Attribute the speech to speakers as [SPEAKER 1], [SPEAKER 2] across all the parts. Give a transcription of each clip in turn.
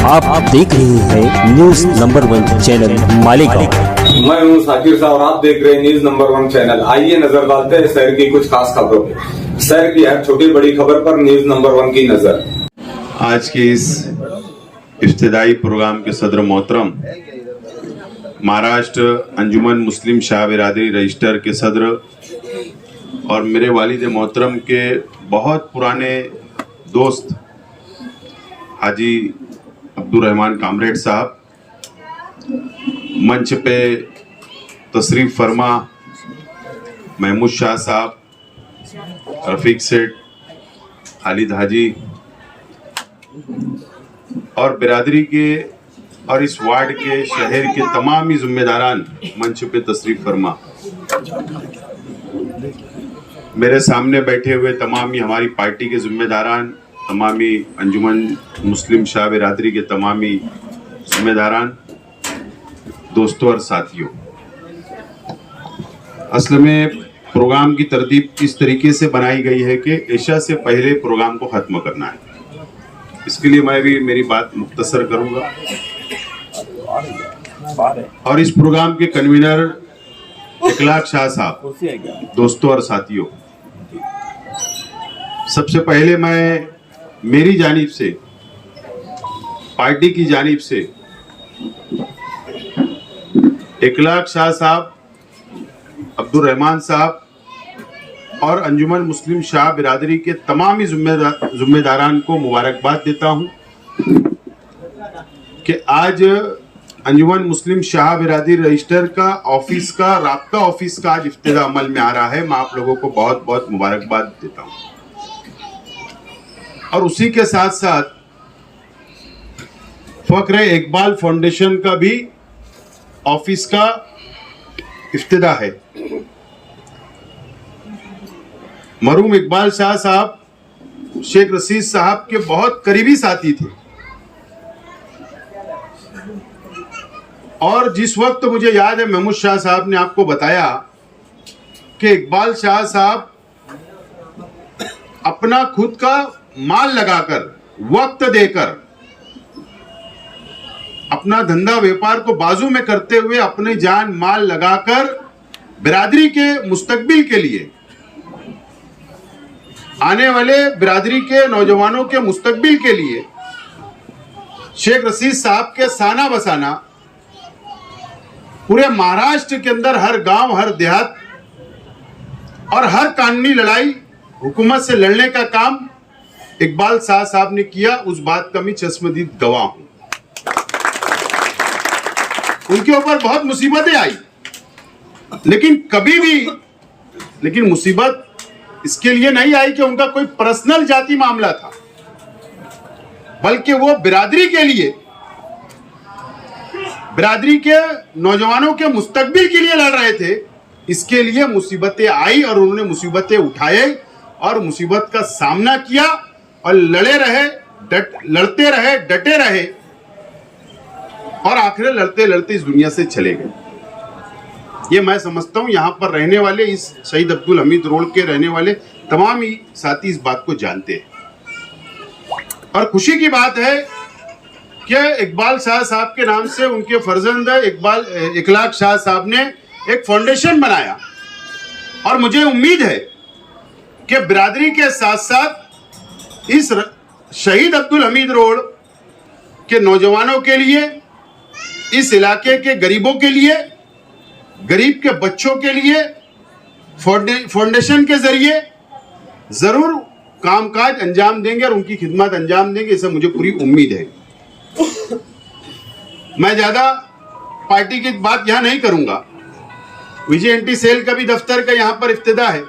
[SPEAKER 1] आप देख रहे हैं न्यूज नंबर 1 चैनल मालेगांव।
[SPEAKER 2] मैं हूं साकिर साहब और आप देख रहे हैं न्यूज नंबर 1 चैनल। आइए नजर डालते हैं शहर की कुछ खास खबरों पे। शहर की हर छोटी बड़ी खबर पर न्यूज नंबर 1 की नजर।
[SPEAKER 3] आज के इस इफ्तिदाई प्रोग्राम के सदर मोहतरम महाराष्ट्र अंजुमन मुस्लिम शाह बिरादरी रजिस्टर के सदर और मेरे वालिद मोहतरम के बहुत पुराने दोस्त हाजी अब्दुल रहमान कामरेड साहब, मंच पे तशरीफ फरमा महमूद शाह साहब, रफीक सेठ, खालिद हाजी और बिरादरी के और इस वार्ड के शहर के तमाम ही जिम्मेदारान मंच पे तशरीफ फरमा। मेरे सामने बैठे हुए तमाम ही हमारी पार्टी के जिम्मेदारान, तमामी अंजुमन मुस्लिम शाह बिरादरी के तमामी जिम्मेदारान, दोस्तों और साथियों, असल में प्रोग्राम की तरतीब इस तरीके से बनाई गई है कि इशा से पहले प्रोग्राम को ख़त्म करना है। इसके लिए मैं भी मेरी बात मुख्तसर करूंगा और इस प्रोग्राम के कन्वीनर इखलाक शाह साहब, दोस्तों और साथियों, सबसे पहले मैं मेरी जानिब से, पार्टी की जानिब से इखलाक शाह साहब, अब्दुल रहमान साहब और अंजुमन मुस्लिम शाह बिरादरी के तमाम ही जिम्मेदारान को मुबारकबाद देता हूं कि आज अंजुमन मुस्लिम शाह बिरादरी रजिस्टर का ऑफिस का राब्ता ऑफिस का आज इफ्तिदा अमल में आ रहा है। मैं आप लोगों को बहुत बहुत मुबारकबाद देता हूं और उसी के साथ साथ फक्र इकबाल फाउंडेशन का भी ऑफिस का इफ्तिदा है। मरहूम इकबाल शाह साहब शेख रशीद साहब के बहुत करीबी साथी थे और जिस वक्त मुझे याद है महमूद शाह साहब ने आपको बताया कि इकबाल शाह साहब अपना खुद का माल लगाकर, वक्त देकर, अपना धंधा व्यापार को बाजू में करते हुए अपनी जान माल लगाकर बिरादरी के मुस्तकबिल के लिए, आने वाले बिरादरी के नौजवानों के मुस्तकबिल के लिए शेख रशीद साहब के साना बसाना पूरे महाराष्ट्र के अंदर हर गांव, हर देहात और हर कानूनी लड़ाई हुकूमत से लड़ने का काम इकबाल शाह साहब ने किया। उस बात का मैं चश्मदीद गवाह हूं। उनके ऊपर बहुत मुसीबतें आई, लेकिन मुसीबत इसके लिए नहीं आई कि उनका कोई पर्सनल जाति मामला था, बल्कि वो बिरादरी के लिए, बिरादरी के नौजवानों के मुस्तकबिल के लिए लड़ रहे थे। इसके लिए मुसीबतें आई और उन्होंने मुसीबतें उठाए और मुसीबत का सामना किया और लड़ते रहे, डटे रहे और आखिर लड़ते लड़ते इस दुनिया से चले गए। ये मैं समझता हूं यहां पर रहने वाले, इस शहीद अब्दुल हमीद रोड के रहने वाले तमाम ही साथी इस बात को जानते हैं। और खुशी की बात है कि इकबाल शाह साहब के नाम से उनके फर्जंद इखलाक शाह साहब ने एक फाउंडेशन बनाया और मुझे उम्मीद है कि बिरादरी के साथ साथ इस शहीद अब्दुल हमीद रोड के नौजवानों के लिए, इस इलाके के गरीबों के लिए, गरीब के बच्चों के लिए फाउंडेशन के जरिए जरूर कामकाज अंजाम देंगे और उनकी खिदमत अंजाम देंगे, इससे मुझे पूरी उम्मीद है। मैं ज्यादा पार्टी की बात यहां नहीं करूंगा। विजिएंटी सेल का भी दफ्तर का यहां पर इफ्तिदा है।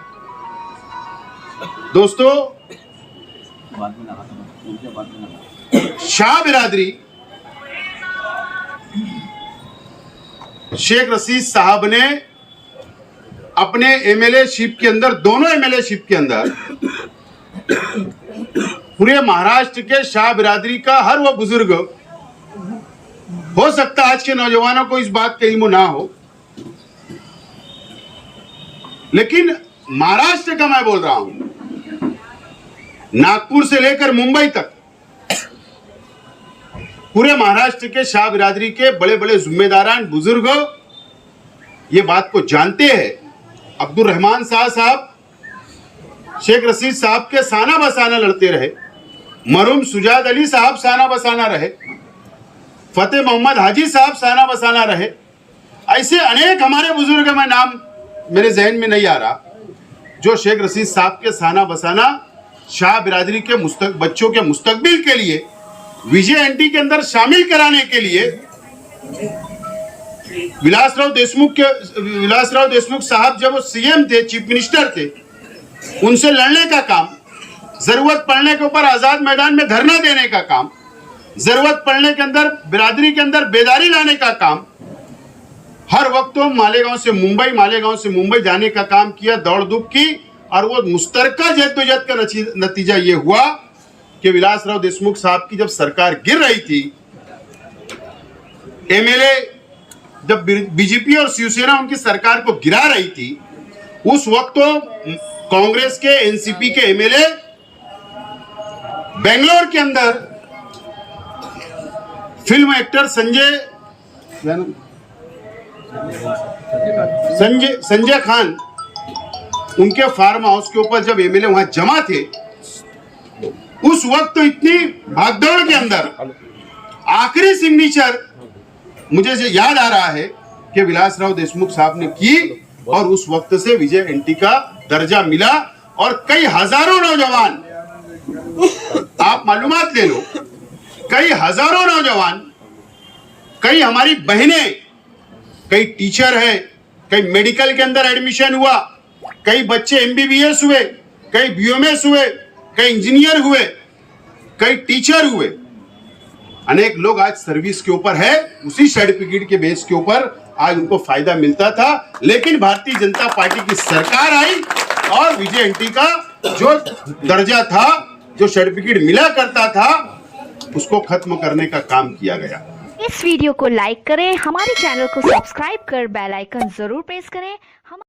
[SPEAKER 3] दोस्तों, शाह बिरादरी शेख रशीद साहब ने अपने एमएलए शिप के अंदर, दोनों एमएलए शिप के अंदर पूरे महाराष्ट्र के शाह बिरादरी का हर वो बुजुर्ग, हो सकता है आज के नौजवानों को इस बात का इल्म ना हो, लेकिन महाराष्ट्र का मैं बोल रहा हूं, नागपुर से लेकर मुंबई तक पूरे महाराष्ट्र के शाह बिरादरी के बड़े बड़े जिम्मेदारान बुजुर्ग ये बात को जानते हैं। अब्दुल रहमान साहब शेख रशीद साहब के साना बसाना लड़ते रहे, मरहूम सुजाद अली साहब साना बसाना रहे, फतेह मोहम्मद हाजी साहब साना बसाना रहे। ऐसे अनेक हमारे बुजुर्ग, में नाम मेरे जहन में नहीं आ रहा, जो शेख रशीद साहब के साना बसाना शाह बिरादरी के बच्चों के मुस्तकबिल के लिए विजय एंटी के अंदर शामिल कराने के लिए विलासराव देशमुख साहब जब वो सीएम थे, चीफ मिनिस्टर थे, उनसे लड़ने का काम, जरूरत पड़ने के ऊपर आजाद मैदान में धरना देने का काम, जरूरत पड़ने के अंदर बिरादरी के अंदर बेदारी लाने का काम, हर वक्त तो मालेगांव से मुंबई जाने का काम किया, दौड़ धूप की। और वो मुश्तरका जद्दोजहद का नतीजा ये हुआ कि विलासराव देशमुख साहब की जब सरकार गिर रही थी, एमएलए जब बीजेपी और शिवसेना उनकी सरकार को गिरा रही थी, उस वक्त तो कांग्रेस के एनसीपी के एमएलए बेंगलोर के अंदर फिल्म एक्टर संजय खान उनके फार्म हाउस के ऊपर जब एमएलए वहां जमा थे, उस वक्त तो इतनी भागदौड़ के अंदर आखिरी सिग्नेचर मुझे याद आ रहा है कि विलासराव देशमुख साहब ने की, और उस वक्त से विजय एंटी का दर्जा मिला। और कई हजारों नौजवान, आप मालूमात ले लो, कई हजारों नौजवान, कई हमारी बहनें, कई टीचर है, कई मेडिकल के अंदर एडमिशन हुआ, कई बच्चे एमबीबीएस हुए, कई बीएमएस हुए, कई इंजीनियर हुए, कई टीचर हुए। अनेक लोग आज सर्विस के ऊपर है, उसी सर्टिफिकेट के बेस के ऊपर आज उनको फायदा मिलता था। लेकिन भारतीय जनता पार्टी की सरकार आई और विजय एंटी का जो दर्जा था, जो सर्टिफिकेट मिला करता था, उसको खत्म करने का काम किया गया।
[SPEAKER 4] इस वीडियो को लाइक करें, हमारे चैनल को सब्सक्राइब कर बेल आइकन जरूर प्रेस करें। हम